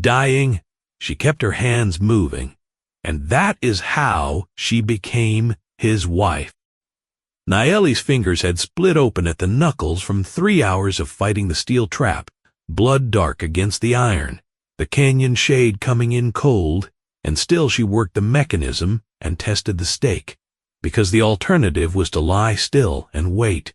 dying, she kept her hands moving, and that is how she became his wife. Nayeli's fingers had split open at the knuckles from 3 hours of fighting the steel trap, blood dark against the iron, the canyon shade coming in cold, and still she worked the mechanism and tested the stake, because the alternative was to lie still and wait.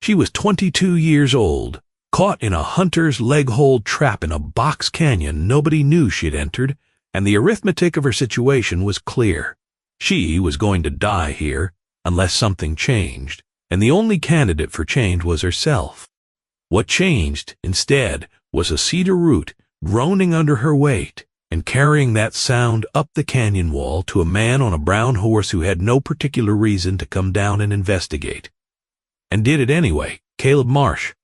She was 22 years old, caught in a hunter's leg-hold trap in a box canyon nobody knew she'd entered, and the arithmetic of her situation was clear. She was going to die here, unless something changed, and the only candidate for change was herself. What changed, instead, was a cedar root groaning under her weight and carrying that sound up the canyon wall to a man on a brown horse who had no particular reason to come down and investigate. And did it anyway, Caleb Marsh,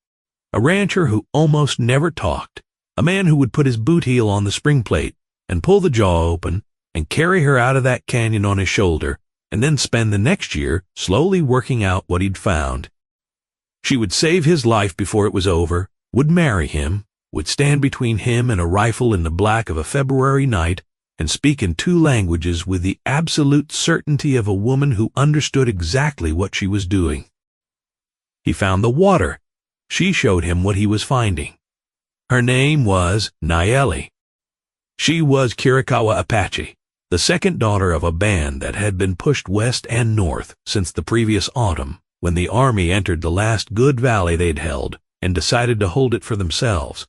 a rancher who almost never talked, a man who would put his boot heel on the spring plate and pull the jaw open and carry her out of that canyon on his shoulder, and then spend the next year slowly working out what he'd found. She would save his life before it was over, would marry him, would stand between him and a rifle in the black of a February night, and speak in 2 languages with the absolute certainty of a woman who understood exactly what she was doing. He found the water. She showed him what he was finding. Her name was Nayeli. She was Chiricahua Apache, the second daughter of a band that had been pushed west and north since the previous autumn, when the army entered the last good valley they'd held and decided to hold it for themselves.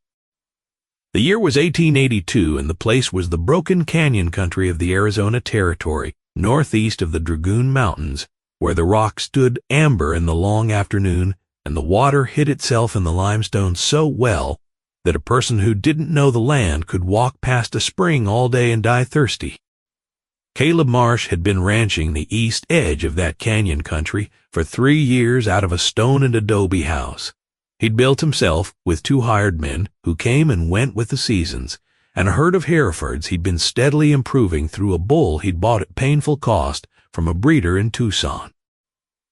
The year was 1882, and the place was the broken canyon country of the Arizona Territory, northeast of the Dragoon Mountains, where the rock stood amber in the long afternoon and the water hid itself in the limestone so well that a person who didn't know the land could walk past a spring all day and die thirsty. Caleb Marsh had been ranching the east edge of that canyon country for 3 years out of a stone and adobe house. He'd built himself with 2 hired men who came and went with the seasons, and a herd of Herefords he'd been steadily improving through a bull he'd bought at painful cost from a breeder in Tucson.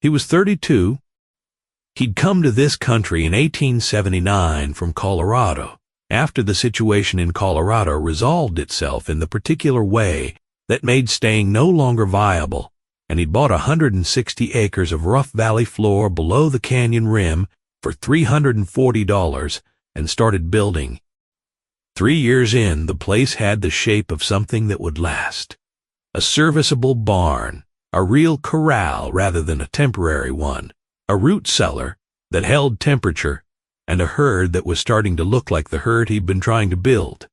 He was 32. He'd come to this country in 1879 from Colorado, after the situation in Colorado resolved itself in the particular way that made staying no longer viable, and he'd bought 160 acres of rough valley floor below the canyon rim for $340 and started building. 3 years in, the place had the shape of something that would last. A serviceable barn, a real corral rather than a temporary one, a root cellar that held temperature, and a herd that was starting to look like the herd he'd been trying to build.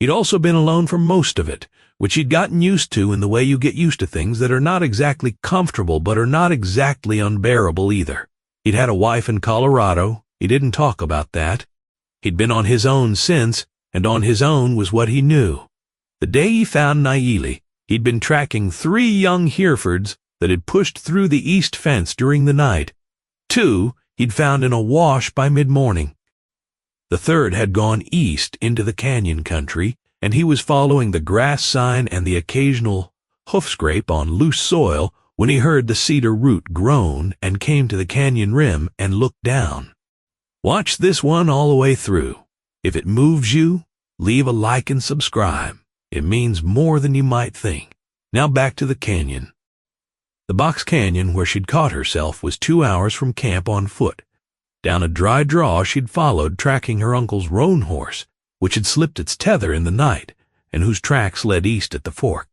He'd also been alone for most of it, which he'd gotten used to in the way you get used to things that are not exactly comfortable but are not exactly unbearable either. He'd had a wife in Colorado. He didn't talk about that. He'd been on his own since, and on his own was what he knew. The day he found Nayeli, he'd been tracking 3 young Herefords that had pushed through the east fence during the night. 2 he'd found in a wash by mid-morning. The 3rd had gone east into the canyon country, and he was following the grass sign and the occasional hoof scrape on loose soil when he heard the cedar root groan and came to the canyon rim and looked down. Watch this one all the way through. If it moves you, leave a like and subscribe. It means more than you might think. Now back to the canyon. The box canyon where she'd caught herself was 2 hours from camp on foot. Down a dry draw she'd followed, tracking her uncle's roan horse, which had slipped its tether in the night, and whose tracks led east at the fork.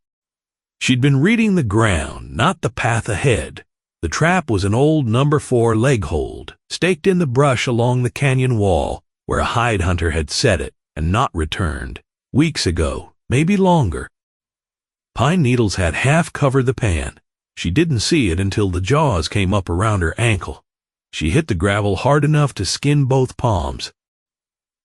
She'd been reading the ground, not the path ahead. The trap was an old No. 4 leg hold, staked in the brush along the canyon wall, where a hide hunter had set it and not returned, weeks ago, maybe longer. Pine needles had half covered the pan. She didn't see it until the jaws came up around her ankle. She hit the gravel hard enough to skin both palms.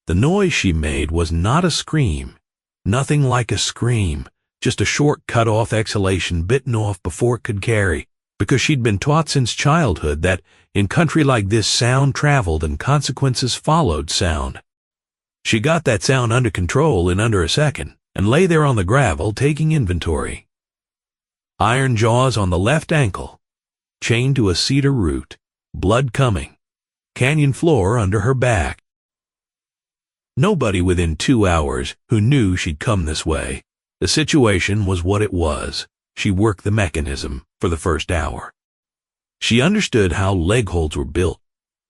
The noise she made was not a scream, nothing like a scream, just a short cut-off exhalation bitten off before it could carry, because she'd been taught since childhood that in country like this sound traveled and consequences followed sound. She got that sound under control in under a second and lay there on the gravel taking inventory. Iron jaws on the left ankle, chained to a cedar root, blood coming, canyon floor under her back. Nobody within 2 hours who knew she'd come this way. The situation was what it was. She worked the mechanism for the first hour. She understood how leg holds were built.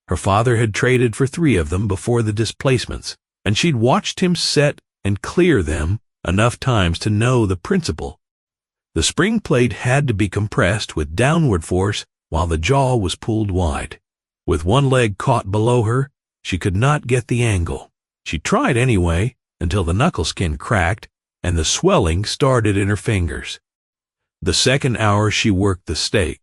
Her father had traded for 3 of them before the displacements, and she'd watched him set and clear them enough times to know the principle. The spring plate had to be compressed with downward force while the jaw was pulled wide. With one leg caught below her, she could not get the angle. She tried anyway until the knuckle skin cracked and the swelling started in her fingers. The second hour she worked the stake.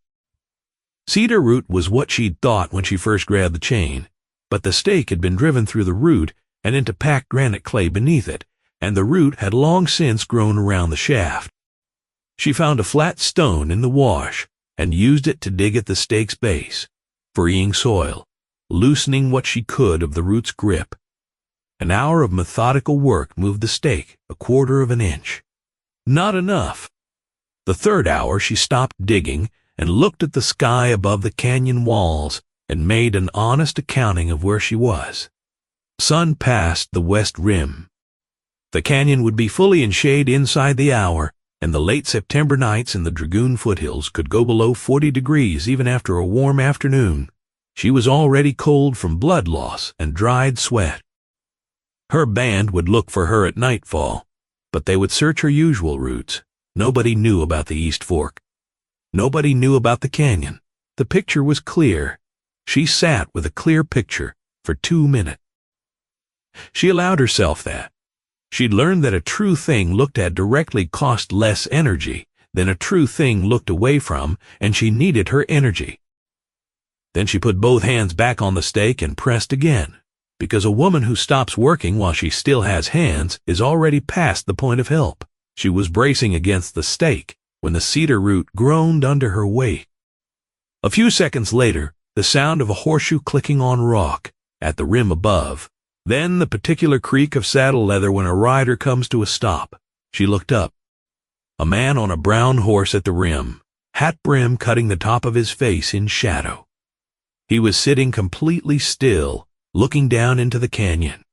Cedar root was what she'd thought when she first grabbed the chain, but the stake had been driven through the root and into packed granite clay beneath it, and the root had long since grown around the shaft. She found a flat stone in the wash and used it to dig at the stake's base, freeing soil, loosening what she could of the root's grip. An hour of methodical work moved the stake 1/4 of an inch. Not enough. The third hour she stopped digging and looked at the sky above the canyon walls and made an honest accounting of where she was. Sun past the west rim. The canyon would be fully in shade inside the hour, and the late September nights in the Dragoon foothills could go below 40 degrees even after a warm afternoon. She was already cold from blood loss and dried sweat. Her band would look for her at nightfall, but they would search her usual routes. Nobody knew about the East Fork. Nobody knew about the canyon. The picture was clear. She sat with a clear picture for 2 minutes. She allowed herself that. She'd learned that a true thing looked at directly cost less energy than a true thing looked away from, and she needed her energy. Then she put both hands back on the stake and pressed again, because a woman who stops working while she still has hands is already past the point of help. She was bracing against the stake when the cedar root groaned under her weight. A few seconds later, the sound of a horseshoe clicking on rock at the rim above. Then the particular creak of saddle leather when a rider comes to a stop. She looked up. A man on a brown horse at the rim, hat brim cutting the top of his face in shadow. He was sitting completely still, looking down into the canyon.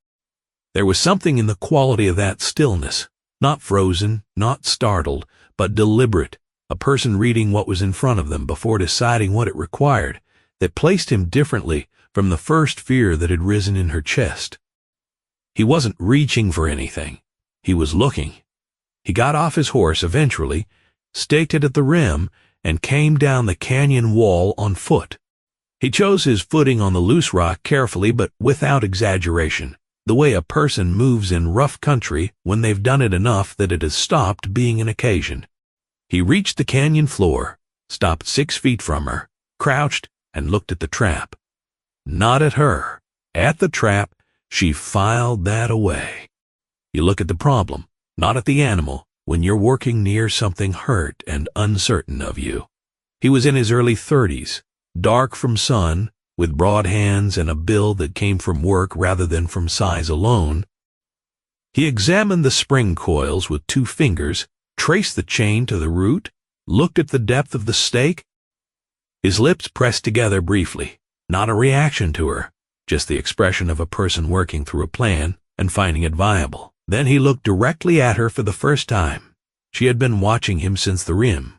There was something in the quality of that stillness, not frozen, not startled, but deliberate, a person reading what was in front of them before deciding what it required, that placed him differently from the first fear that had risen in her chest. He wasn't reaching for anything. He was looking. He got off his horse eventually, staked it at the rim, and came down the canyon wall on foot. He chose his footing on the loose rock carefully but without exaggeration, the way a person moves in rough country when they've done it enough that it has stopped being an occasion. He reached the canyon floor, stopped 6 feet from her, crouched, and looked at the trap. Not at her. At the trap, she filed that away. You look at the problem, not at the animal, when you're working near something hurt and uncertain of you. He was in his early 30s, dark from sun, with broad hands and a build that came from work rather than from size alone. He examined the spring coils with 2 fingers, traced the chain to the root, looked at the depth of the stake. His lips pressed together briefly, not a reaction to her, just the expression of a person working through a plan and finding it viable. Then he looked directly at her for the first time. She had been watching him since the rim.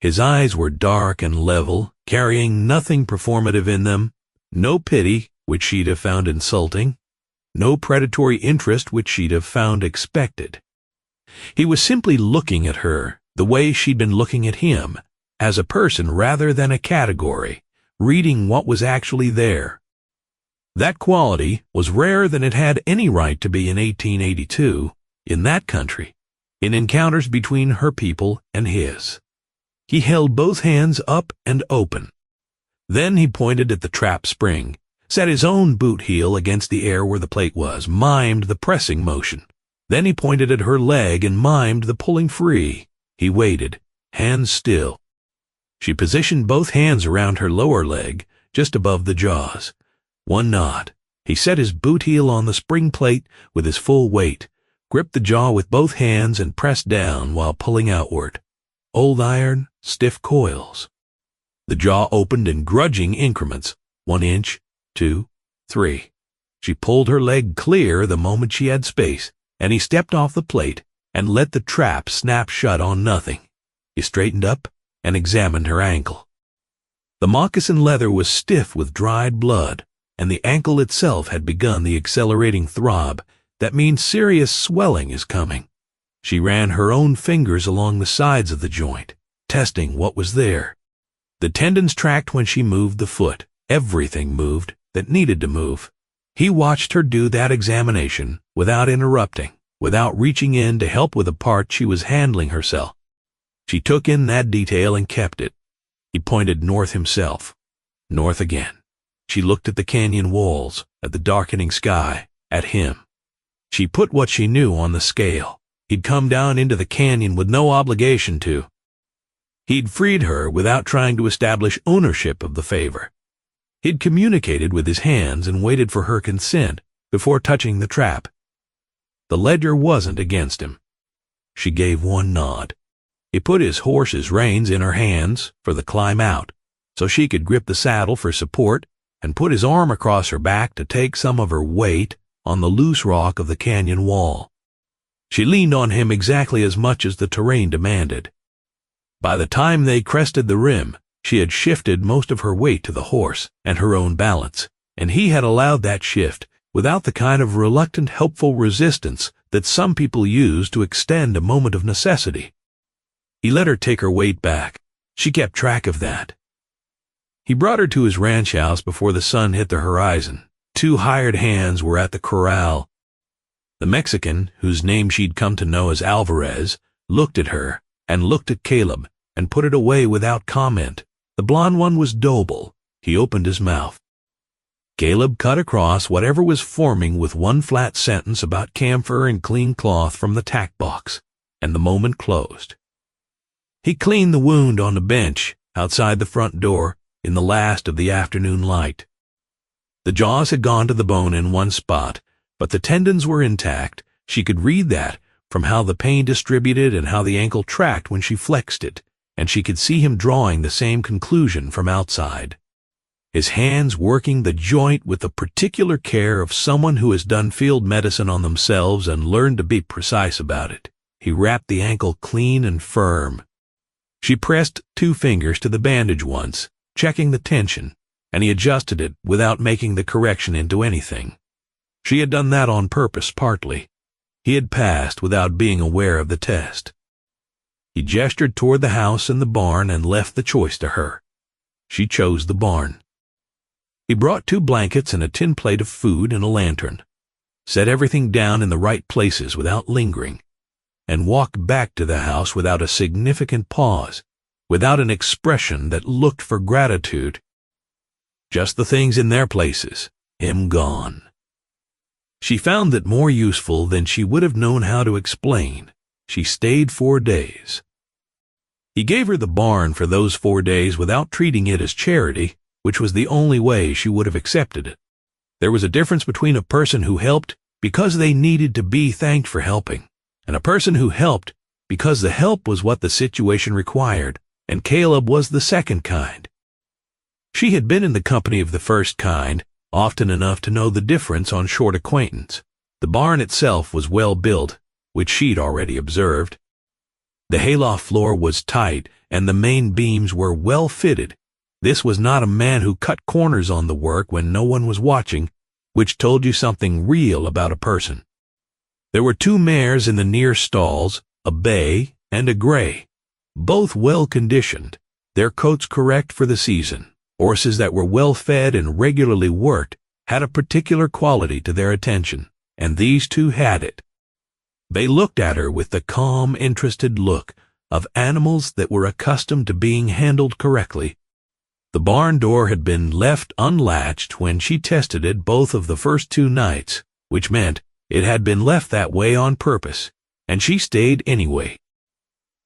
His eyes were dark and level, carrying nothing performative in them, no pity, which she'd have found insulting, no predatory interest, which she'd have found expected. He was simply looking at her the way she'd been looking at him, as a person rather than a category, reading what was actually there. That quality was rarer than it had any right to be in 1882, in that country, in encounters between her people and his. He held both hands up and open. Then he pointed at the trap spring, set his own boot heel against the air where the plate was, mimed the pressing motion. Then he pointed at her leg and mimed the pulling free. He waited, hands still. She positioned both hands around her lower leg, just above the jaws. One nod. He set his boot heel on the spring plate with his full weight, gripped the jaw with both hands and pressed down while pulling outward. Old iron, stiff coils. The jaw opened in grudging increments, 1 inch, 2, 3. She pulled her leg clear the moment she had space, and he stepped off the plate and let the trap snap shut on nothing. He straightened up and examined her ankle. The moccasin leather was stiff with dried blood, and the ankle itself had begun the accelerating throb that means serious swelling is coming. She ran her own fingers along the sides of the joint, testing what was there. The tendons tracked when she moved the foot. Everything moved that needed to move. He watched her do that examination without interrupting, without reaching in to help with a part she was handling herself. She took in that detail and kept it. He pointed north himself. North again. She looked at the canyon walls, at the darkening sky, at him. She put what she knew on the scale. He'd come down into the canyon with no obligation to. He'd freed her without trying to establish ownership of the favor. He'd communicated with his hands and waited for her consent before touching the trap. The ledger wasn't against him. She gave one nod. He put his horse's reins in her hands for the climb out, so she could grip the saddle for support, and put his arm across her back to take some of her weight on the loose rock of the canyon wall. She leaned on him exactly as much as the terrain demanded. By the time they crested the rim, she had shifted most of her weight to the horse and her own balance, and he had allowed that shift without the kind of reluctant, helpful resistance that some people use to extend a moment of necessity. He let her take her weight back. She kept track of that. He brought her to his ranch house before the sun hit the horizon. 2 hired hands were at the corral. The Mexican, whose name she'd come to know as Alvarez, looked at her and looked at Caleb and put it away without comment. The blond one was Doble. He opened his mouth. Caleb cut across whatever was forming with one flat sentence about camphor and clean cloth from the tack box, and the moment closed. He cleaned the wound on the bench outside the front door in the last of the afternoon light. The jaws had gone to the bone in one spot, but the tendons were intact. She could read that from how the pain distributed and how the ankle tracked when she flexed it, and she could see him drawing the same conclusion from outside. His hands working the joint with the particular care of someone who has done field medicine on themselves and learned to be precise about it. He wrapped the ankle clean and firm. She pressed 2 fingers to the bandage once, checking the tension, and he adjusted it without making the correction into anything. She had done that on purpose, partly. He had passed without being aware of the test. He gestured toward the house and the barn and left the choice to her. She chose the barn. He brought 2 blankets and a tin plate of food and a lantern, set everything down in the right places without lingering, and walked back to the house without a significant pause, without an expression that looked for gratitude. Just the things in their places, him gone. She found that more useful than she would have known how to explain. She stayed 4 days. He gave her the barn for those 4 days without treating it as charity, which was the only way she would have accepted it. There was a difference between a person who helped because they needed to be thanked for helping, and a person who helped because the help was what the situation required, and Caleb was the second kind. She had been in the company of the first kind, often enough to know the difference on short acquaintance. The barn itself was well built, which she'd already observed. The hayloft floor was tight, and the main beams were well fitted. This was not a man who cut corners on the work when no one was watching, which told you something real about a person. There were 2 mares in the near stalls, a bay and a gray, both well conditioned, their coats correct for the season. Horses that were well fed and regularly worked had a particular quality to their attention, and these 2 had it. They looked at her with the calm, interested look of animals that were accustomed to being handled correctly. The barn door had been left unlatched when she tested it both of the first 2 nights, which meant it had been left that way on purpose, and she stayed anyway.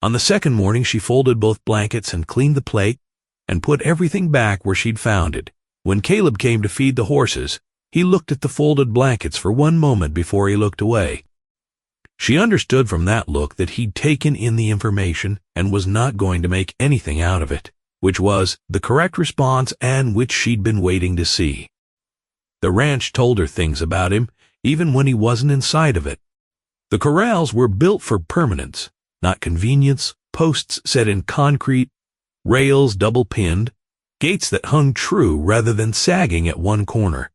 On the second morning she folded both blankets and cleaned the plate and put everything back where she'd found it. When Caleb came to feed the horses, he looked at the folded blankets for one moment before he looked away. She understood from that look that he'd taken in the information and was not going to make anything out of it, which was the correct response and which she'd been waiting to see. The ranch told her things about him, even when he wasn't inside of it. The corrals were built for permanence, not convenience, posts set in concrete, rails double-pinned, gates that hung true rather than sagging at one corner,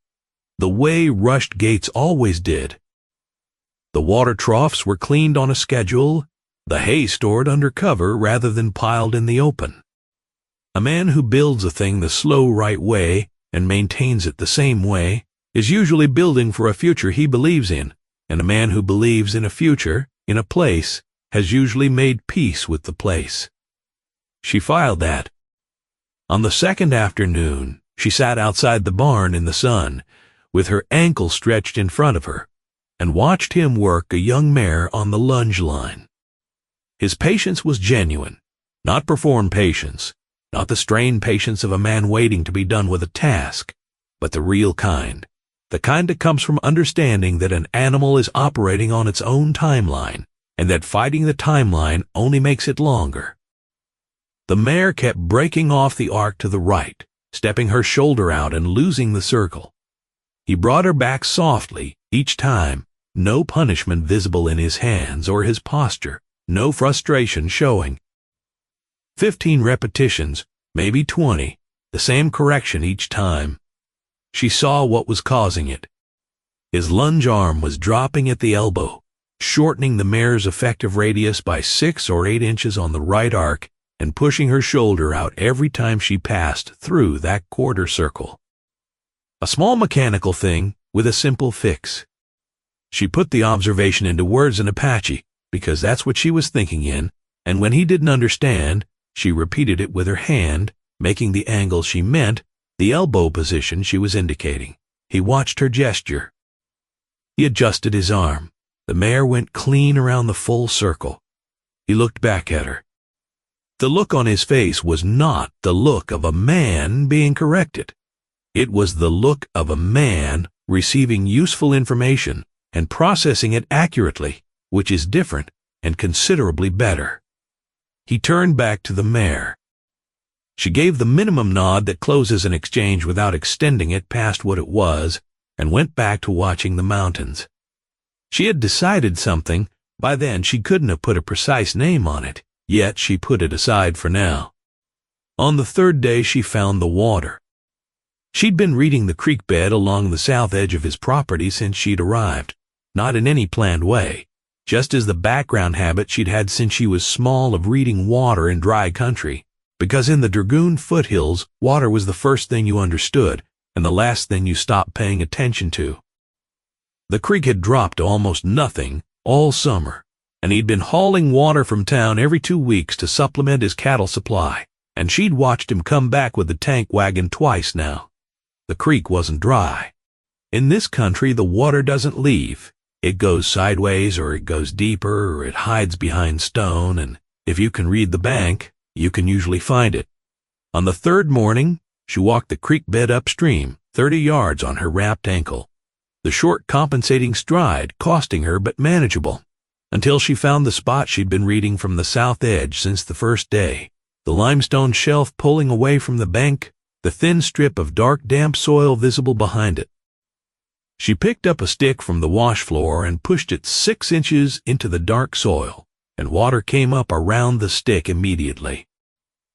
the way rushed gates always did. The water troughs were cleaned on a schedule, the hay stored under cover rather than piled in the open. A man who builds a thing the slow right way and maintains it the same way is usually building for a future he believes in, and a man who believes in a future, in a place, has usually made peace with the place. She filed that. On the second afternoon, she sat outside the barn in the sun, with her ankle stretched in front of her, and watched him work a young mare on the lunge line. His patience was genuine, not performed patience, not the strained patience of a man waiting to be done with a task, but the real kind, the kind that comes from understanding that an animal is operating on its own timeline, and that fighting the timeline only makes it longer. The mare kept breaking off the arc to the right, stepping her shoulder out and losing the circle. He brought her back softly each time, no punishment visible in his hands or his posture, no frustration showing. 15 repetitions, maybe 20, the same correction each time. She saw what was causing it. His lunge arm was dropping at the elbow, shortening the mare's effective radius by 6 or 8 inches on the right arc and pushing her shoulder out every time she passed through that quarter circle. A small mechanical thing with a simple fix. She put the observation into words in Apache, because that's what she was thinking in, and when he didn't understand, she repeated it with her hand, making the angle she meant, the elbow position she was indicating. He watched her gesture. He adjusted his arm. The mare went clean around the full circle. He looked back at her. The look on his face was not the look of a man being corrected. It was the look of a man receiving useful information and processing it accurately, which is different and considerably better. He turned back to the mare. She gave the minimum nod that closes an exchange without extending it past what it was, and went back to watching the mountains. She had decided something. By then she couldn't have put a precise name on it, yet she put it aside for now. On the third day she found the water. She'd been reading the creek bed along the south edge of his property since she'd arrived, not in any planned way, just as the background habit she'd had since she was small of reading water in dry country, because in the Dragoon foothills water was the first thing you understood and the last thing you stopped paying attention to. The creek had dropped to almost nothing all summer, and he'd been hauling water from town every 2 weeks to supplement his cattle supply, and she'd watched him come back with the tank wagon twice now. The creek wasn't dry. In this country, the water doesn't leave. It goes sideways, or it goes deeper, or it hides behind stone, and if you can read the bank, you can usually find it. On the third morning, she walked the creek bed upstream, 30 yards on her wrapped ankle, the short compensating stride costing her but manageable, until she found the spot she'd been reading from the south edge since the first day, the limestone shelf pulling away from the bank, the thin strip of dark damp soil visible behind it. She picked up a stick from the wash floor and pushed it 6 inches into the dark soil, and water came up around the stick immediately.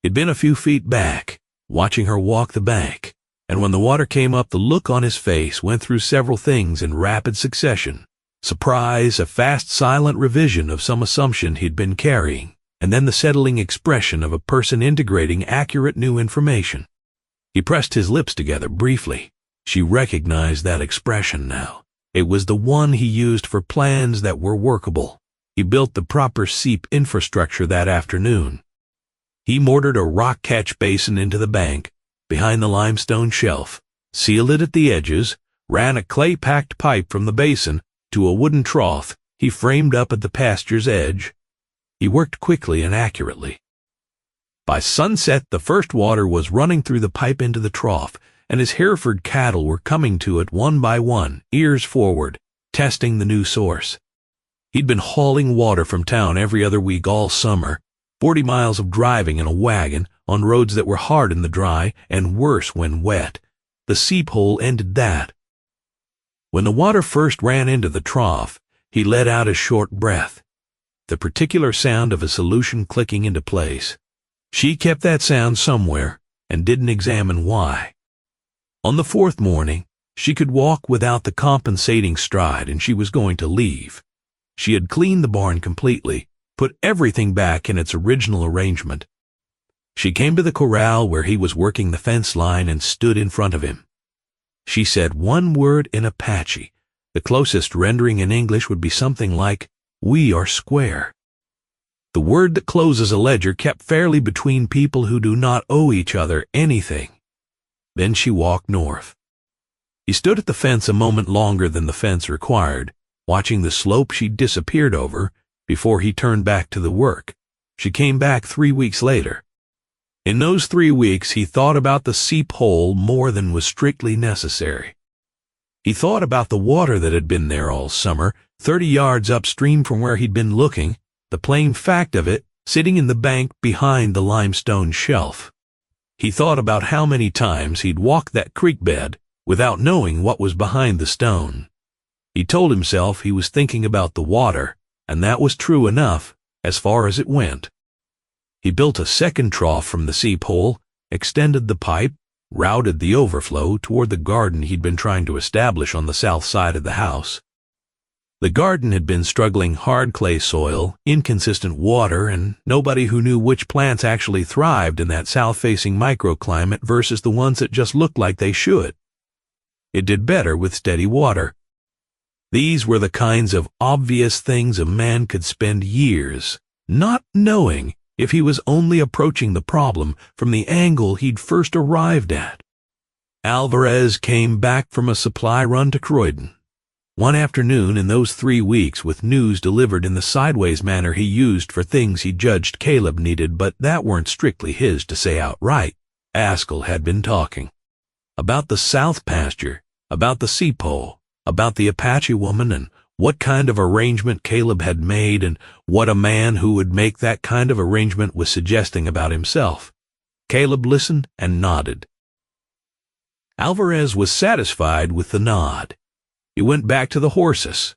He'd been a few feet back, watching her walk the bank, and when the water came up, the look on his face went through several things in rapid succession. Surprise, a fast, silent revision of some assumption he'd been carrying, and then the settling expression of a person integrating accurate new information. He pressed his lips together briefly. She recognized that expression now. It was the one he used for plans that were workable. He built the proper seep infrastructure that afternoon. He mortared a rock catch basin into the bank, behind the limestone shelf, sealed it at the edges, ran a clay-packed pipe from the basin to a wooden trough he framed up at the pasture's edge. He worked quickly and accurately. By sunset, the first water was running through the pipe into the trough, and his Hereford cattle were coming to it one by one, ears forward, testing the new source. He'd been hauling water from town every other week all summer, 40 miles of driving in a wagon on roads that were hard in the dry and worse when wet. The seep hole ended that. When the water first ran into the trough, he let out a short breath, the particular sound of a solution clicking into place. She kept that sound somewhere and didn't examine why. On the fourth morning, she could walk without the compensating stride, and she was going to leave. She had cleaned the barn completely, put everything back in its original arrangement. She came to the corral where he was working the fence line and stood in front of him. She said one word in Apache. The closest rendering in English would be something like, "We are square." The word that closes a ledger kept fairly between people who do not owe each other anything. Then she walked north. He stood at the fence a moment longer than the fence required, watching the slope she disappeared over before he turned back to the work. She came back 3 weeks later. In those 3 weeks, he thought about the seep hole more than was strictly necessary. He thought about the water that had been there all summer, 30 yards upstream from where he'd been looking, the plain fact of it sitting in the bank behind the limestone shelf. He thought about how many times he'd walked that creek bed without knowing what was behind the stone. He told himself he was thinking about the water, and that was true enough as far as it went. He built a second trough from the seep hole, extended the pipe, routed the overflow toward the garden he'd been trying to establish on the south side of the house. The garden had been struggling hard clay soil, inconsistent water, and nobody who knew which plants actually thrived in that south-facing microclimate versus the ones that just looked like they should. It did better with steady water. These were the kinds of obvious things a man could spend years not knowing if he was only approaching the problem from the angle he'd first arrived at. Alvarez came back from a supply run to Croydon. One afternoon in those 3 weeks with news delivered in the sideways manner he used for things he judged Caleb needed, but that weren't strictly his to say outright, Haskell had been talking. About the south pasture, about the seep hole, about the Apache woman, and what kind of arrangement Caleb had made, and what a man who would make that kind of arrangement was suggesting about himself. Caleb listened and nodded. Alvarez was satisfied with the nod. He went back to the horses.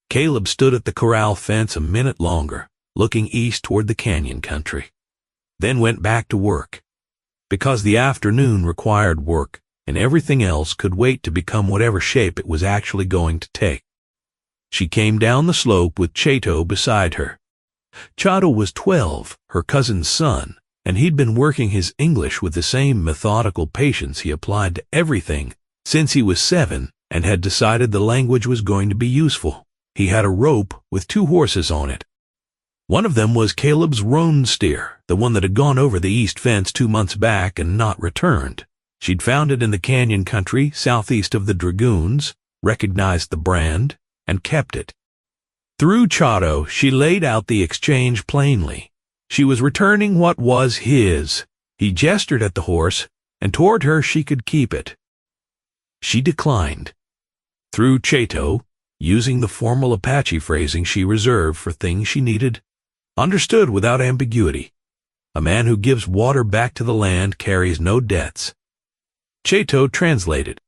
Caleb stood at the corral fence a minute longer, looking east toward the canyon country, then went back to work, because the afternoon required work, and everything else could wait to become whatever shape it was actually going to take. She came down the slope with Chato beside her. Chato was 12, her cousin's son, and he'd been working his English with the same methodical patience he applied to everything since he was 7 and had decided the language was going to be useful. He had a rope with 2 horses on it. One of them was Caleb's roan steer, the one that had gone over the east fence 2 months back and not returned. She'd found it in the canyon country southeast of the Dragoons, recognized the brand, and kept it. Through Chato, she laid out the exchange plainly. She was returning what was his. He gestured at the horse, and toward her she could keep it. She declined. Through Chato, using the formal Apache phrasing she reserved for things she needed, understood without ambiguity. A man who gives water back to the land carries no debts. Chato translated.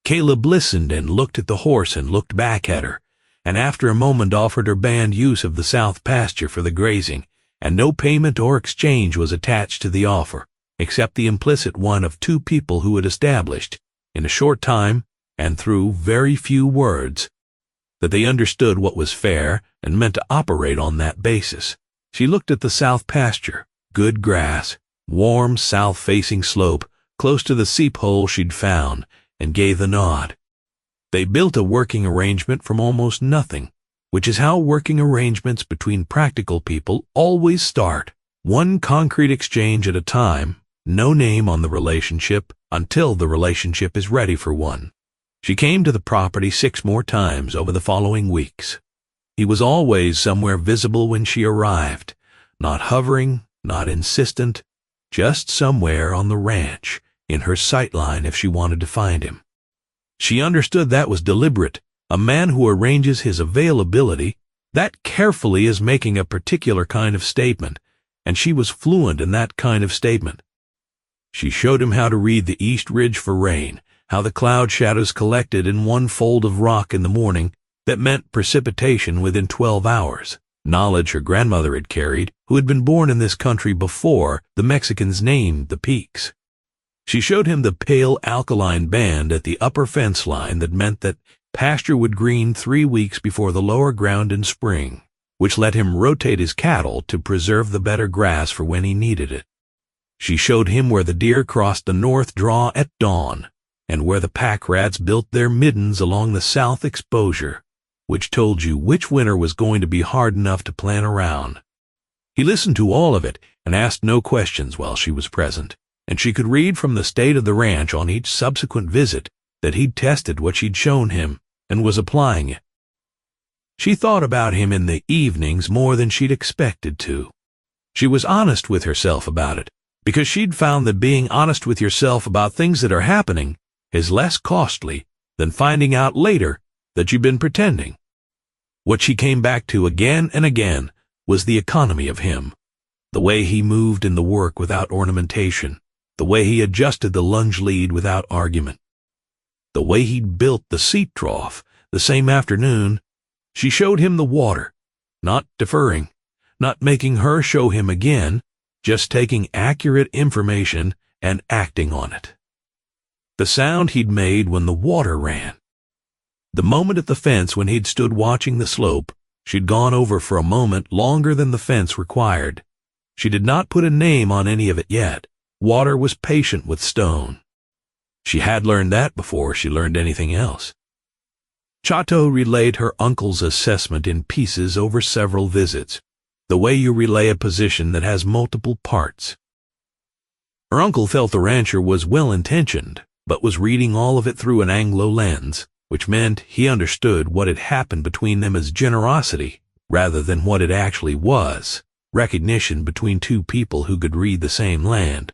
Caleb listened and looked at the horse and looked back at her, and after a moment offered her band use of the south pasture for the grazing, and no payment or exchange was attached to the offer, except the implicit one of 2 people who had established, in a short time and through very few words, that they understood what was fair and meant to operate on that basis. She looked at the south pasture, good grass, warm south-facing slope, close to the seep hole she'd found, and gave the nod. They built a working arrangement from almost nothing, which is how working arrangements between practical people always start. One concrete exchange at a time, no name on the relationship until the relationship is ready for one. She came to the property 6 more times over the following weeks. He was always somewhere visible when she arrived, not hovering, not insistent, just somewhere on the ranch, in her sightline if she wanted to find him. She understood that was deliberate. A man who arranges his availability that carefully is making a particular kind of statement, and she was fluent in that kind of statement. She showed him how to read the east ridge for rain, how the cloud shadows collected in one fold of rock in the morning that meant precipitation within 12 hours, knowledge her grandmother had carried, who had been born in this country before the Mexicans named the peaks. She showed him the pale alkaline band at the upper fence line that meant that pasture would green 3 weeks before the lower ground in spring, which let him rotate his cattle to preserve the better grass for when he needed it. She showed him where the deer crossed the north draw at dawn, and where the pack rats built their middens along the south exposure, which told you which winter was going to be hard enough to plan around. He listened to all of it and asked no questions while she was present, and she could read from the state of the ranch on each subsequent visit that he'd tested what she'd shown him and was applying it. She thought about him in the evenings more than she'd expected to. She was honest with herself about it, because she'd found that being honest with yourself about things that are happening is less costly than finding out later that you've been pretending. What she came back to again and again was the economy of him, the way he moved in the work without ornamentation, the way he adjusted the lunge lead without argument, the way he'd built the seat trough the same afternoon. She showed him the water, not deferring, not making her show him again, just taking accurate information and acting on it. The sound he'd made when the water ran. The moment at the fence when he'd stood watching the slope, she'd gone over for a moment longer than the fence required. She did not put a name on any of it yet. Water was patient with stone. She had learned that before she learned anything else. Chato relayed her uncle's assessment in pieces over several visits, the way you relay a position that has multiple parts. Her uncle felt the rancher was well-intentioned, but was reading all of it through an Anglo lens, which meant he understood what had happened between them as generosity rather than what it actually was, recognition between two people who could read the same land.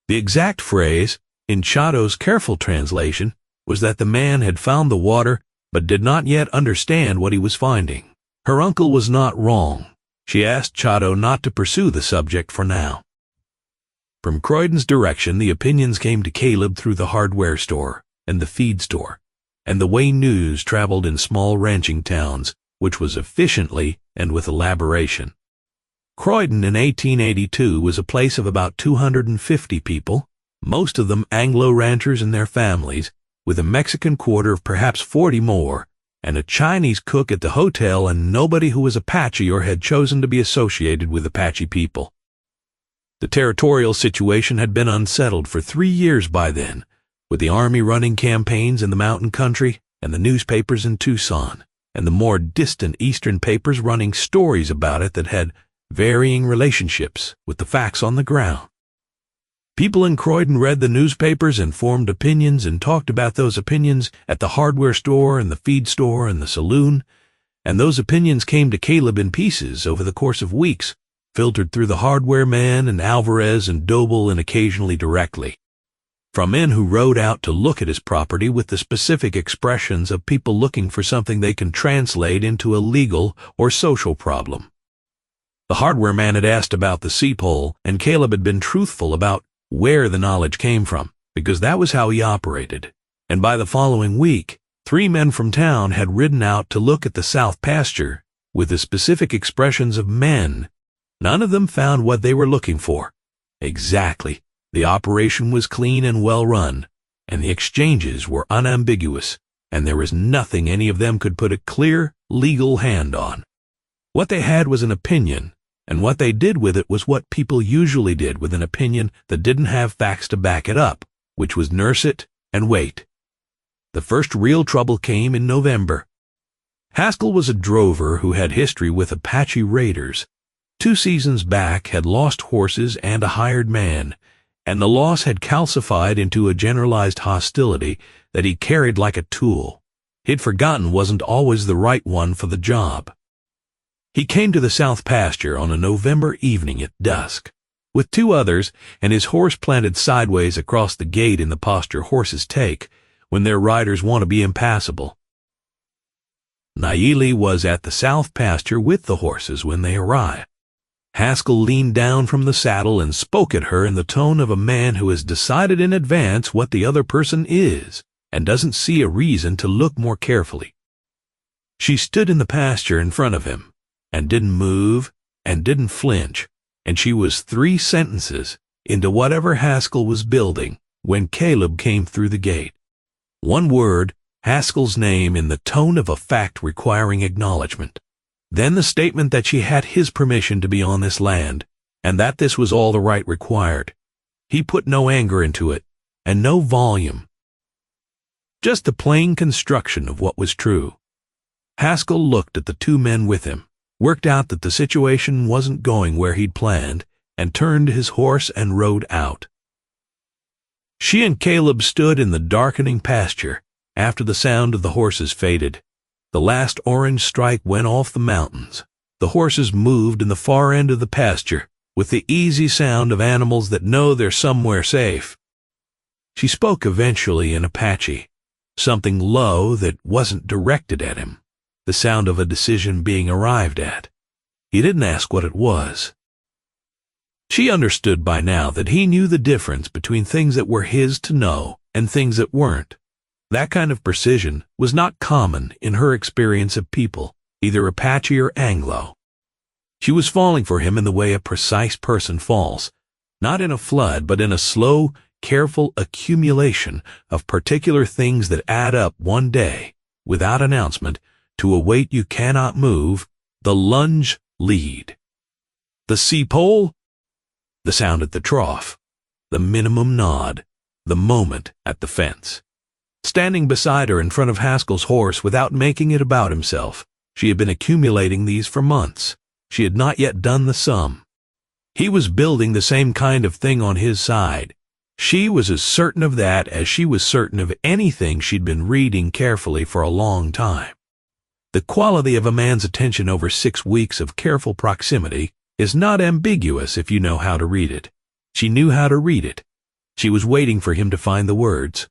The exact phrase, in Chato's careful translation, was that the man had found the water but did not yet understand what he was finding. Her uncle was not wrong. She asked Chato not to pursue the subject for now. From Croydon's direction, the opinions came to Caleb through the hardware store and the feed store, and the way news traveled in small ranching towns, which was efficiently and with elaboration. Croydon in 1882 was a place of about 250 people, most of them Anglo ranchers and their families, with a Mexican quarter of perhaps 40 more, and a Chinese cook at the hotel and nobody who was Apache or had chosen to be associated with Apache people. The territorial situation had been unsettled for 3 years by then, with the Army running campaigns in the mountain country and the newspapers in Tucson, and the more distant eastern papers running stories about it that had varying relationships with the facts on the ground. People in Croydon read the newspapers and formed opinions and talked about those opinions at the hardware store and the feed store and the saloon, and those opinions came to Caleb in pieces over the course of weeks, filtered through the hardware man and Alvarez and Doble and occasionally directly, from men who rode out to look at his property with the specific expressions of people looking for something they can translate into a legal or social problem. The hardware man had asked about the seep hole, and Caleb had been truthful about where the knowledge came from, because that was how he operated. And by the following week, 3 men from town had ridden out to look at the south pasture with the specific expressions of men. None of them found what they were looking for. Exactly. The operation was clean and well run, and the exchanges were unambiguous, and there was nothing any of them could put a clear, legal hand on. What they had was an opinion, and what they did with it was what people usually did with an opinion that didn't have facts to back it up, which was nurse it and wait. The first real trouble came in November. Haskell was a drover who had history with Apache raiders. 2 seasons back had lost horses and a hired man, and the loss had calcified into a generalized hostility that he carried like a tool. He'd forgotten wasn't always the right one for the job. He came to the south pasture on a November evening at dusk, with 2 others and his horse planted sideways across the gate in the posture horses take when their riders want to be impassable. Nayeli was at the south pasture with the horses when they arrived. Haskell leaned down from the saddle and spoke at her in the tone of a man who has decided in advance what the other person is and doesn't see a reason to look more carefully. She stood in the pasture in front of him and didn't move and didn't flinch, and she was 3 sentences into whatever Haskell was building when Caleb came through the gate. 1 word, Haskell's name in the tone of a fact requiring acknowledgement. Then the statement that she had his permission to be on this land, and that this was all the right required. He put no anger into it, and no volume. Just the plain construction of what was true. Haskell looked at the 2 men with him, worked out that the situation wasn't going where he'd planned, and turned his horse and rode out. She and Caleb stood in the darkening pasture after the sound of the horses faded. The last orange strike went off the mountains. The horses moved in the far end of the pasture with the easy sound of animals that know they're somewhere safe. She spoke eventually in Apache, something low that wasn't directed at him, the sound of a decision being arrived at. He didn't ask what it was. She understood by now that he knew the difference between things that were his to know and things that weren't. That kind of precision was not common in her experience of people, either Apache or Anglo. She was falling for him in the way a precise person falls, not in a flood, but in a slow, careful accumulation of particular things that add up one day, without announcement, to a weight you cannot move, the lunge lead. The sea-pole, the sound at the trough, the minimum nod, the moment at the fence. Standing beside her in front of Haskell's horse without making it about himself, she had been accumulating these for months. She had not yet done the sum. He was building the same kind of thing on his side. She was as certain of that as she was certain of anything she'd been reading carefully for a long time. The quality of a man's attention over 6 weeks of careful proximity is not ambiguous if you know how to read it. She knew how to read it. She was waiting for him to find the words.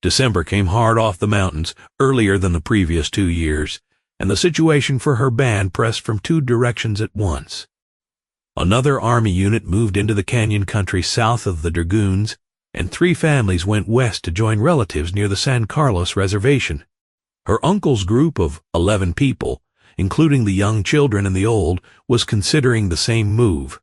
December came hard off the mountains, earlier than the previous 2 years, and the situation for her band pressed from 2 directions at once. Another army unit moved into the canyon country south of the Dragoons, and 3 families went west to join relatives near the San Carlos Reservation. Her uncle's group of 11 people, including the young children and the old, was considering the same move.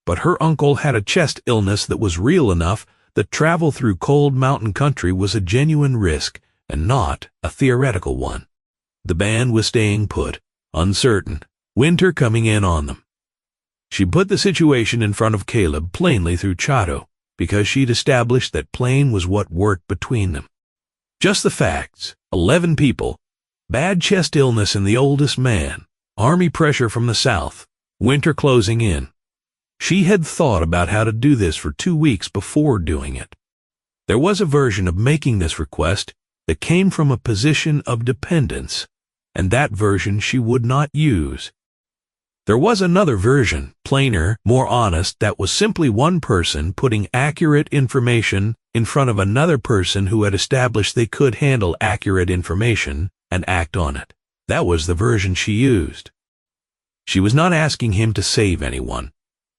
But her uncle had a chest illness that was real enough that travel through cold mountain country was a genuine risk and not a theoretical one. The band was staying put, uncertain, winter coming in on them. She put the situation in front of Caleb plainly through Chato, because she'd established that plain was what worked between them. Just the facts, 11 people, bad chest illness in the oldest man, army pressure from the south, winter closing in. She had thought about how to do this for 2 weeks before doing it. There was a version of making this request that came from a position of dependence, and that version she would not use. There was another version, plainer, more honest, that was simply one person putting accurate information in front of another person who had established they could handle accurate information and act on it. That was the version she used. She was not asking him to save anyone.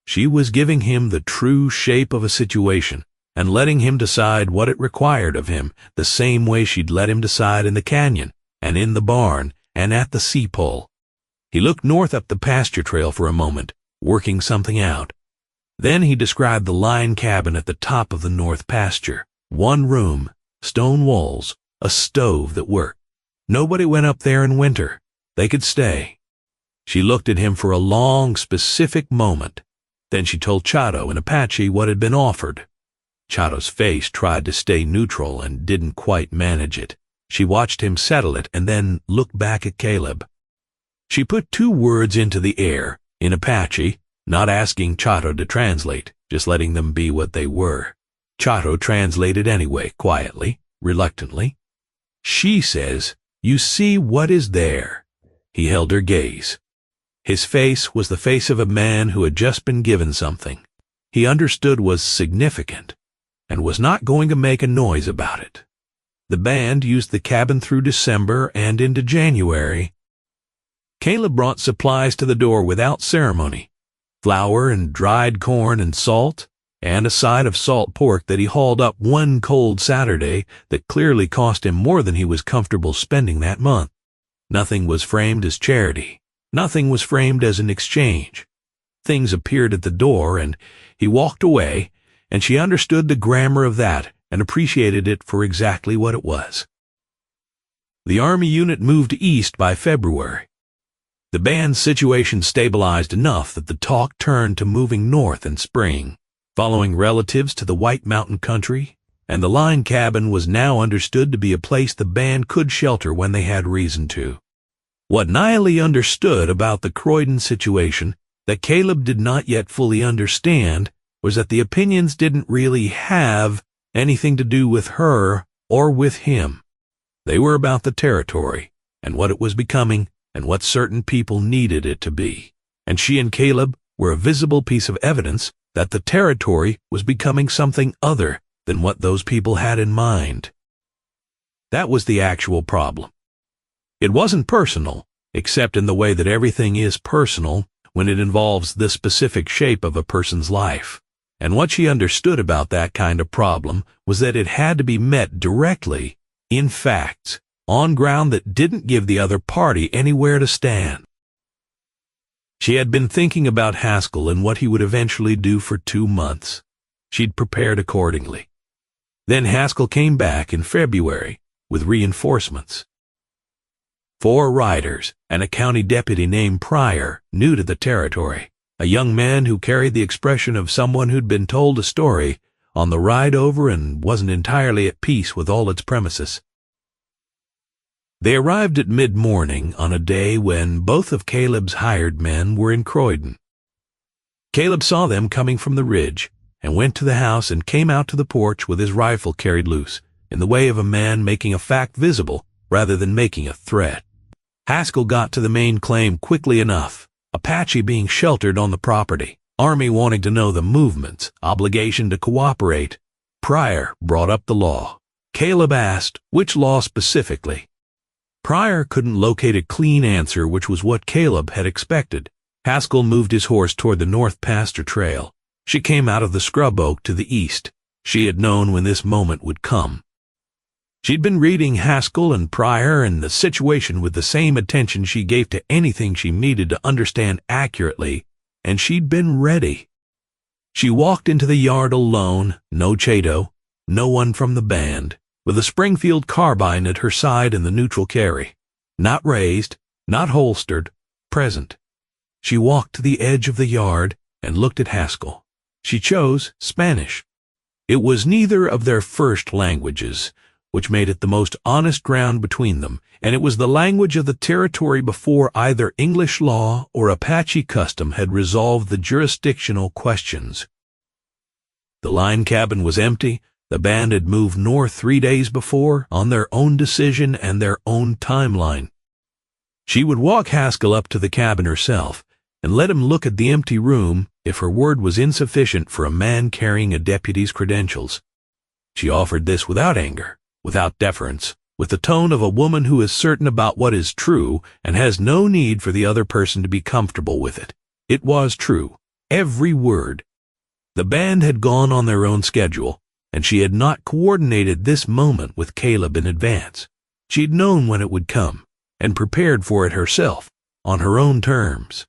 She was giving him the true shape of a situation and letting him decide what it required of him, the same way she'd let him decide in the canyon and in the barn and at the sea-pole. He looked north up the pasture trail for a moment, working something out. Then he described the line cabin at the top of the north pasture. 1 room, stone walls, a stove that worked. Nobody went up there in winter. They could stay. She looked at him for a long, specific moment. Then she told Chato in Apache what had been offered. Chato's face tried to stay neutral and didn't quite manage it. She watched him settle it and then looked back at Caleb. She put 2 words into the air, in Apache, not asking Chato to translate, just letting them be what they were. Chato translated anyway, quietly, reluctantly. She says, "You see what is there." He held her gaze. His face was the face of a man who had just been given something he understood was significant and was not going to make a noise about it. The band used the cabin through December and into January. Caleb brought supplies to the door without ceremony. flour and dried corn and salt, and a side of salt pork that he hauled up one cold Saturday that clearly cost him more than he was comfortable spending that month. Nothing was framed as charity. Nothing was framed as an exchange. Things appeared at the door, and he walked away, and she understood the grammar of that and appreciated it for exactly what it was. The Army unit moved east by February. The band's situation stabilized enough that the talk turned to moving north in spring, following relatives to the White Mountain country, and the line cabin was now understood to be a place the band could shelter when they had reason to. What Nayeli understood about the Croydon situation that Caleb did not yet fully understand was that the opinions didn't really have anything to do with her or with him. They were about the territory and what it was becoming and what certain people needed it to be. And she and Caleb were a visible piece of evidence that the territory was becoming something other than what those people had in mind. That was the actual problem. It wasn't personal, except in the way that everything is personal when it involves the specific shape of a person's life. And what she understood about that kind of problem was that it had to be met directly, in facts, on ground that didn't give the other party anywhere to stand. She had been thinking about Haskell and what he would eventually do for 2 months. She'd prepared accordingly. Then Haskell came back in February with reinforcements. 4 riders and a county deputy named Pryor, new to the territory, a young man who carried the expression of someone who'd been told a story on the ride over and wasn't entirely at peace with all its premises. They arrived at mid-morning on a day when both of Caleb's hired men were in Croydon. Caleb saw them coming from the ridge and went to the house and came out to the porch with his rifle carried loose, in the way of a man making a fact visible rather than making a threat. Haskell got to the main claim quickly enough, Apache being sheltered on the property, Army wanting to know the movements, obligation to cooperate. Pryor brought up the law. Caleb asked, which law specifically? Pryor couldn't locate a clean answer, which was what Caleb had expected. Haskell moved his horse toward the north pasture trail. She came out of the scrub oak to the east. She had known when this moment would come. She'd been reading Haskell and Pryor and the situation with the same attention she gave to anything she needed to understand accurately, and she'd been ready. She walked into the yard alone, no Chato, no one from the band, with a Springfield carbine at her side in the neutral carry. Not raised, not holstered, present. She walked to the edge of the yard and looked at Haskell. She chose Spanish. It was neither of their first languages, which made it the most honest ground between them, and it was the language of the territory before either English law or Apache custom had resolved the jurisdictional questions. The line cabin was empty. The band had moved north 3 days before on their own decision and their own timeline. She would walk Haskell up to the cabin herself and let him look at the empty room if her word was insufficient for a man carrying a deputy's credentials. She offered this without anger, without deference, with the tone of a woman who is certain about what is true and has no need for the other person to be comfortable with it. It was true, every word. The band had gone on their own schedule, and she had not coordinated this moment with Caleb in advance. She had known when it would come, and prepared for it herself, on her own terms.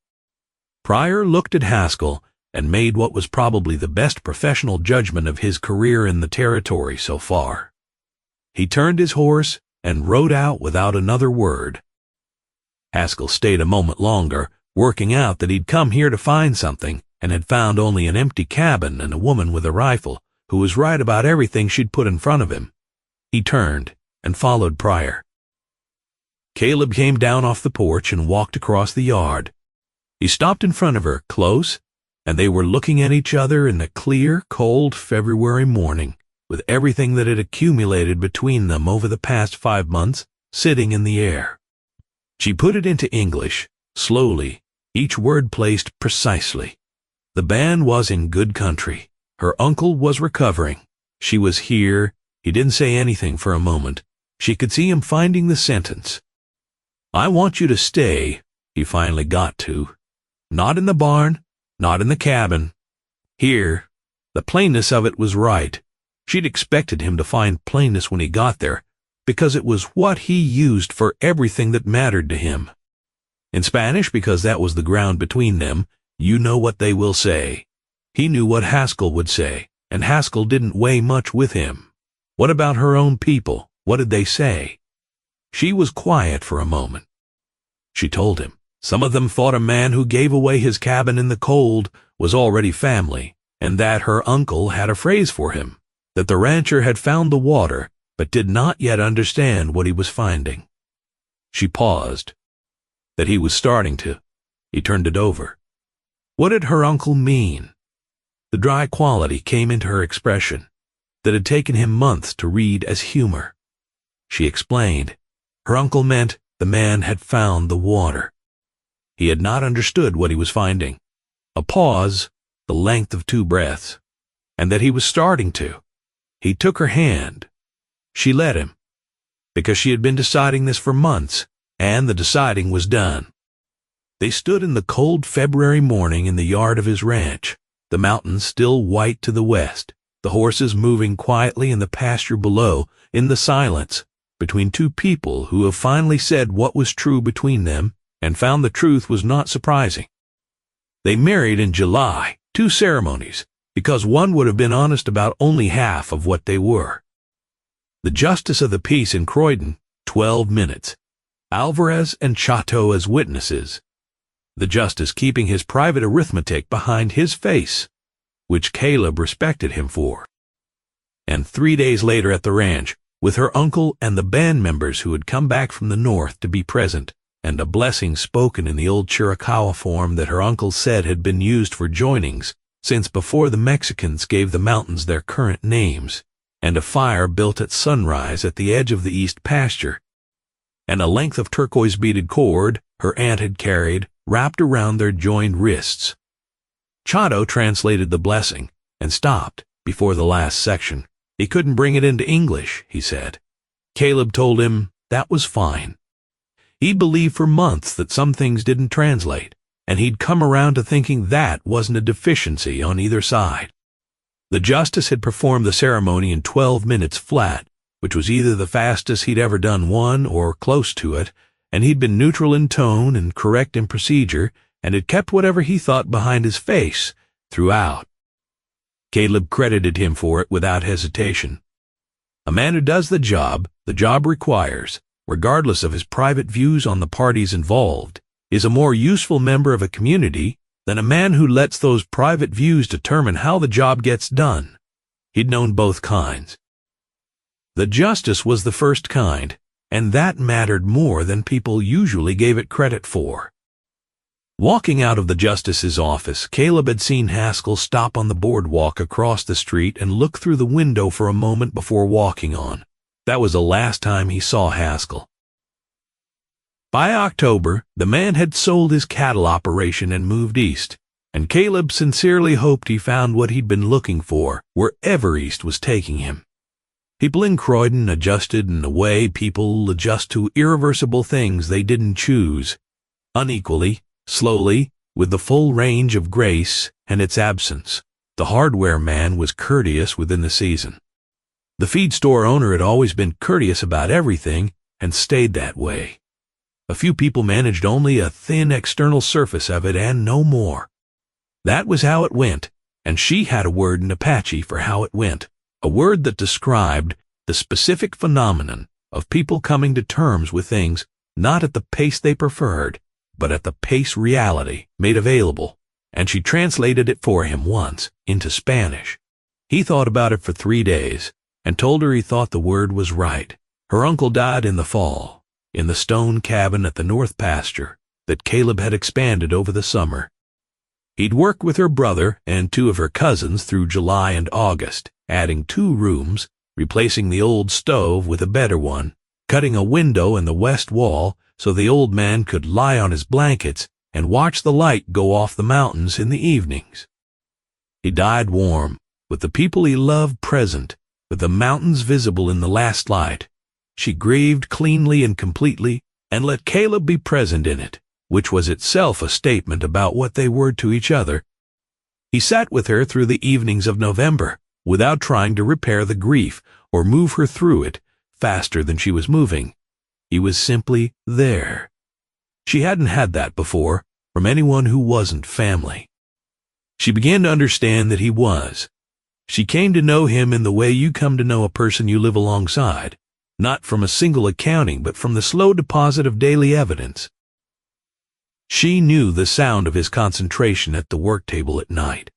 Pryor looked at Haskell and made what was probably the best professional judgment of his career in the territory so far. He turned his horse and rode out without another word. Haskell stayed a moment longer, working out that he'd come here to find something and had found only an empty cabin and a woman with a rifle, who was right about everything she'd put in front of him. He turned and followed Pryor. Caleb came down off the porch and walked across the yard. He stopped in front of her, close, and they were looking at each other in the clear, cold February morning, with everything that had accumulated between them over the past 5 months sitting in the air. She put it into English, slowly, each word placed precisely. The band was in good country. Her uncle was recovering. She was here. He didn't say anything for a moment. She could see him finding the sentence. I want you to stay, he finally got to. Not in the barn, not in the cabin. Here, the plainness of it was right. She'd expected him to find plainness when he got there, because it was what he used for everything that mattered to him. In Spanish, because that was the ground between them, you know what they will say. He knew what Haskell would say, and Haskell didn't weigh much with him. What about her own people? What did they say? She was quiet for a moment. She told him some of them thought a man who gave away his cabin in the cold was already family, and that her uncle had a phrase for him, that the rancher had found the water, but did not yet understand what he was finding. She paused. That he was starting to. He turned it over. What did her uncle mean? The dry quality came into her expression that had taken him months to read as humor. She explained. Her uncle meant the man had found the water. He had not understood what he was finding. A pause, the length of 2 breaths, and that he was starting to. He took her hand. She let him, because she had been deciding this for months, and the deciding was done. They stood in the cold February morning in the yard of his ranch, the mountains still white to the west, the horses moving quietly in the pasture below, in the silence, between 2 people who have finally said what was true between them and found the truth was not surprising. They married in July, 2 ceremonies, because one would have been honest about only half of what they were. The justice of the peace in Croydon, 12 minutes. Alvarez and Chateau as witnesses. The justice keeping his private arithmetic behind his face, which Caleb respected him for. And 3 days later at the ranch, with her uncle and the band members who had come back from the north to be present, and a blessing spoken in the old Chiricahua form that her uncle said had been used for joinings since before the Mexicans gave the mountains their current names, and a fire built at sunrise at the edge of the east pasture, and a length of turquoise-beaded cord her aunt had carried wrapped around their joined wrists. Chato translated the blessing and stopped before the last section. He couldn't bring it into English, he said. Caleb told him that was fine. He'd believed for months that some things didn't translate, and he'd come around to thinking that wasn't a deficiency on either side. The justice had performed the ceremony in 12 minutes flat, which was either the fastest he'd ever done one or close to it, and he'd been neutral in tone and correct in procedure, and had kept whatever he thought behind his face throughout. Caleb credited him for it without hesitation. A man who does the job requires, regardless of his private views on the parties involved, is a more useful member of a community than a man who lets those private views determine how the job gets done. He'd known both kinds. The justice was the first kind, and that mattered more than people usually gave it credit for. Walking out of the justice's office, Caleb had seen Haskell stop on the boardwalk across the street and look through the window for a moment before walking on. That was the last time he saw Haskell. By October, the man had sold his cattle operation and moved east, and Caleb sincerely hoped he found what he'd been looking for wherever east was taking him. People in Croydon adjusted in a way people adjust to irreversible things they didn't choose, unequally, slowly, with the full range of grace and its absence. The hardware man was courteous within the season. The feed store owner had always been courteous about everything and stayed that way. A few people managed only a thin external surface of it and no more. That was how it went, and she had a word in Apache for how it went, a word that described the specific phenomenon of people coming to terms with things not at the pace they preferred, but at the pace reality made available, and she translated it for him once into Spanish. He thought about it for 3 days and told her he thought the word was right. Her uncle died in the fall, in the stone cabin at the north pasture that Caleb had expanded over the summer. He'd worked with her brother and 2 of her cousins through July and August, adding 2 rooms, replacing the old stove with a better one, cutting a window in the west wall so the old man could lie on his blankets and watch the light go off the mountains in the evenings. He died warm, with the people he loved present, with the mountains visible in the last light. She grieved cleanly and completely, and let Caleb be present in it, which was itself a statement about what they were to each other He sat with her through the evenings of November, without trying to repair the grief or move her through it faster than she was moving. He was simply there. She hadn't had that before from anyone who wasn't family. She began to understand that he was. She came to know him in the way you come to know a person you live alongside, not from a single accounting, but from the slow deposit of daily evidence. She knew the sound of his concentration at the work table at night,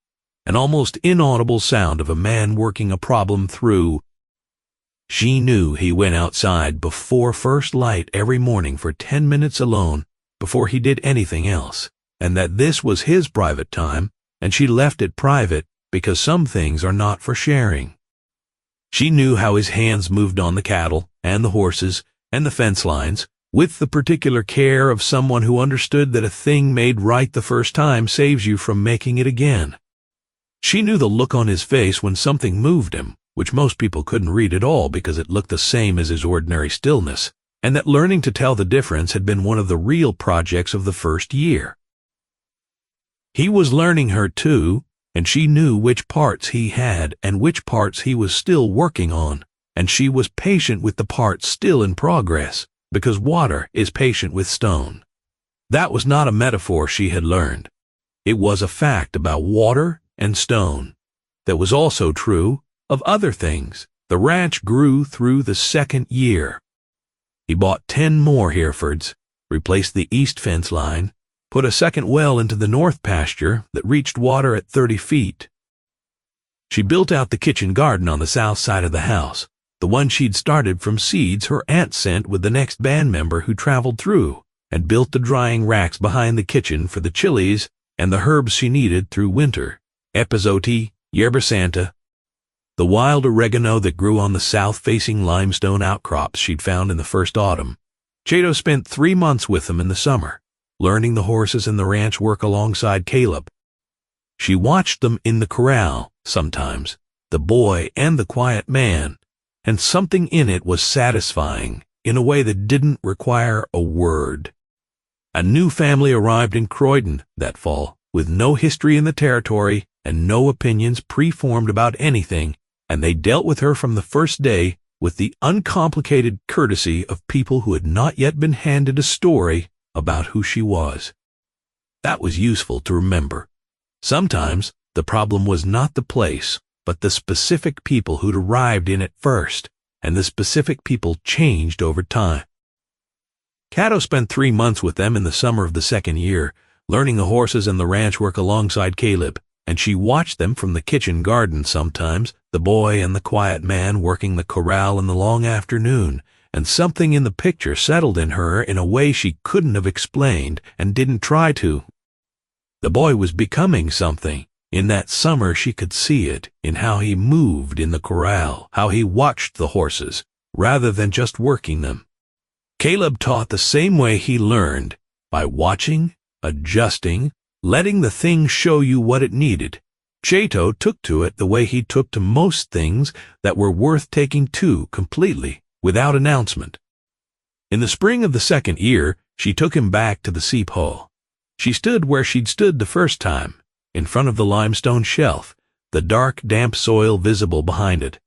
an almost inaudible sound of a man working a problem through. She knew he went outside before first light every morning for 10 minutes alone before he did anything else, and that this was his private time, and she left it private because some things are not for sharing. She knew how his hands moved on the cattle and the horses and the fence lines, with the particular care of someone who understood that a thing made right the first time saves you from making it again. She knew the look on his face when something moved him, which most people couldn't read at all because it looked the same as his ordinary stillness, and that learning to tell the difference had been one of the real projects of the first year. He was learning her too, and she knew which parts he had and which parts he was still working on, and she was patient with the parts still in progress, because water is patient with stone. That was not a metaphor she had learned. It was a fact about water and stone that was also true of other things. The ranch grew through the second year. He bought 10 more Herefords, replaced the east fence line, put a second well into the north pasture that reached water at 30 feet. She built out the kitchen garden on the south side of the house, the one she'd started from seeds her aunt sent with the next band member who traveled through, and built the drying racks behind the kitchen for the chilies and the herbs she needed through winter, epazote, yerba santa, the wild oregano that grew on the south-facing limestone outcrops she'd found in the first autumn. Chato spent 3 months with them in the summer, learning the horses and the ranch work alongside Caleb. She watched them in the corral, sometimes, the boy and the quiet man, and something in it was satisfying in a way that didn't require a word. A new family arrived in Croydon that fall, with no history in the territory and no opinions preformed about anything, and they dealt with her from the first day with the uncomplicated courtesy of people who had not yet been handed a story about who she was. That was useful to remember. Sometimes the problem was not the place, but the specific people who'd arrived in it first, and the specific people changed over time. Cato spent 3 months with them in the summer of the second year, learning the horses and the ranch work alongside Caleb, and she watched them from the kitchen garden sometimes, the boy and the quiet man working the corral in the long afternoon, and something in the picture settled in her in a way she couldn't have explained and didn't try to. The boy was becoming something. In that summer she could see it, in how he moved in the corral, how he watched the horses, rather than just working them. Caleb taught the same way he learned, by watching, adjusting, letting the thing show you what it needed. Chato took to it the way he took to most things that were worth taking to completely, without announcement. In the spring of the second year, she took him back to the seep hole. She stood where she'd stood the first time, in front of the limestone shelf, the dark, damp soil visible behind it.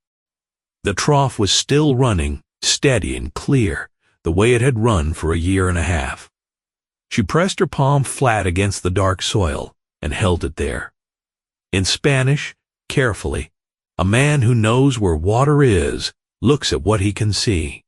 The trough was still running, steady and clear, the way it had run for a year and a half. She pressed her palm flat against the dark soil and held it there. In Spanish, carefully, a man who knows where water is looks at what he can see.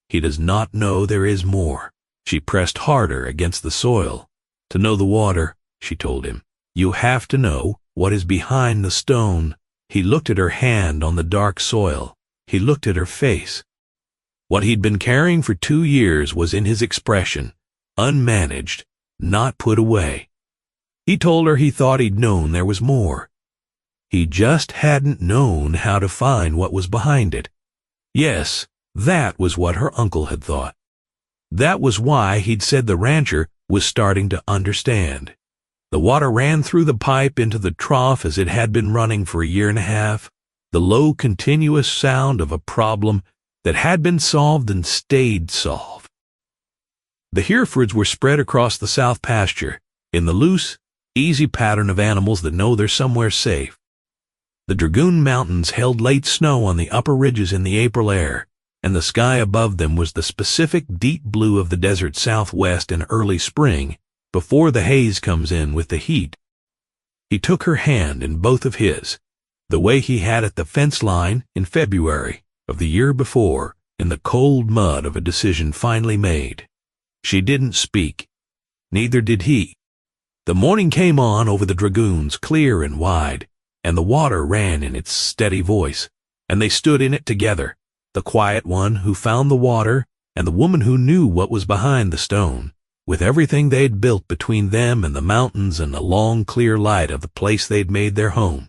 He does not know there is more. She pressed harder against the soil. To know the water, she told him, you have to know what is behind the stone. He looked at her hand on the dark soil. He looked at her face. What he'd been carrying for 2 years was in his expression, unmanaged, not put away. He told her he thought he'd known there was more. He just hadn't known how to find what was behind it. Yes, that was what her uncle had thought. That was why he'd said the rancher was starting to understand. The water ran through the pipe into the trough as it had been running for a year and a half, the low, continuous sound of a problem that had been solved and stayed solved. The Herefords were spread across the south pasture, in the loose, easy pattern of animals that know they're somewhere safe. The Dragoon Mountains held late snow on the upper ridges in the April air, and the sky above them was the specific deep blue of the desert southwest in early spring, before the haze comes in with the heat. He took her hand in both of his, the way he had at the fence line in February of the year before, in the cold mud of a decision finally made. She didn't speak. Neither did he. The morning came on over the Dragoons, clear and wide, and the water ran in its steady voice, and they stood in it together, the quiet one who found the water and the woman who knew what was behind the stone, with everything they'd built between them and the mountains and the long clear light of the place they'd made their home.